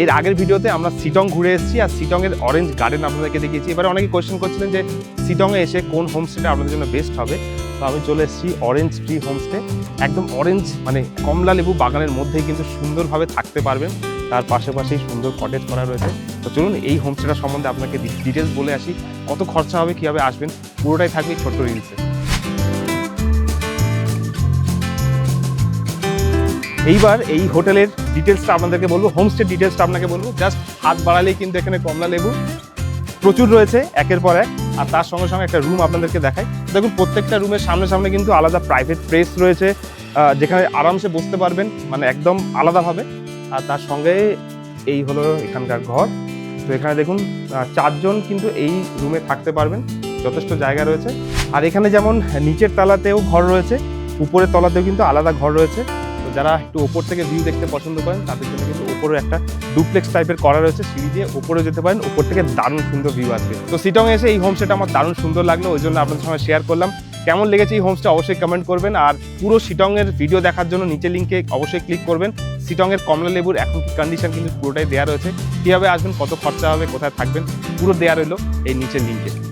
এর আগের ভিডিওতে আমরা সিটং ঘুরে এসেছি আর সিটংয়ের অরেঞ্জ গার্ডেন আপনাদেরকে দেখিয়েছি। এবারে অনেকে কোয়েশ্চেন করছিলেন যে সিটংয়ে এসে কোন হোমস্টেটা আপনাদের জন্য বেস্ট হবে। তো আমি চলে এসেছি অরেঞ্জ ট্রি হোমস্টে। একদম অরেঞ্জ মানে কমলা লেবু বাগানের মধ্যেই কিন্তু সুন্দরভাবে থাকতে পারবেন। তার পাশেই সুন্দর কটেজ করা রয়েছে। তো চলুন এই হোমস্টেটা সম্বন্ধে আপনাকে ডিটেলস বলে আসি, কত খরচা হবে, কীভাবে আসবেন, পুরোটাই থাকবে এই ছোট্ট রিলসে। এইবার এই হোটেলের ডিটেলসটা আপনাদেরকে বলবো, হোমস্টে ডিটেলসটা আপনাকে বলবো। জাস্ট হাত বাড়ালেই কিন্তু এখানে কমলা লেবু প্রচুর রয়েছে একের পর এক। আর তার সঙ্গে সঙ্গে একটা রুম আপনাদেরকে দেখাই। দেখুন প্রত্যেকটা রুমের সামনে কিন্তু আলাদা প্রাইভেট প্লেস রয়েছে, যেখানে আরামসে বসতে পারবেন, মানে একদম আলাদাভাবে। আর তার সঙ্গে এই হলো এখানকার ঘর। তো এখানে দেখুন 4 জন কিন্তু এই রুমে থাকতে পারবেন, যথেষ্ট জায়গা রয়েছে। আর এখানে যেমন নিচের তলাতেও ঘর রয়েছে, উপরের তলাতেও কিন্তু আলাদা ঘর রয়েছে। তো যারা একটু ওপর থেকে ভিউ দেখতে পছন্দ করেন তাদের জন্য কিন্তু ওপরে একটা ডুপ্লেক্স টাইপের করা রয়েছে, সিঁড়ি দিয়ে ওপরে যেতে পারেন, ওপর থেকে দারুণ সুন্দর ভিউ আসবে। তো সিটংয়ে এসে এই হোমস্টেটা আমার দারুণ সুন্দর লাগলো, ওই জন্য আপনাদের সঙ্গে শেয়ার করলাম। কেমন লেগেছে এই হোমস্টে অবশ্যই কমেন্ট করবেন। আর পুরো শিটংয়ের ভিডিও দেখার জন্য নিচে লিঙ্কে অবশ্যই ক্লিক করবেন। শিটংয়ের কমলা লেবুর এখন কি কন্ডিশন কিন্তু পুরোটাই দেওয়া রয়েছে, কীভাবে আসবেন, কত খরচা হবে, কোথায় থাকবেন, পুরো দেওয়া রইলো এই নিচের লিঙ্কে।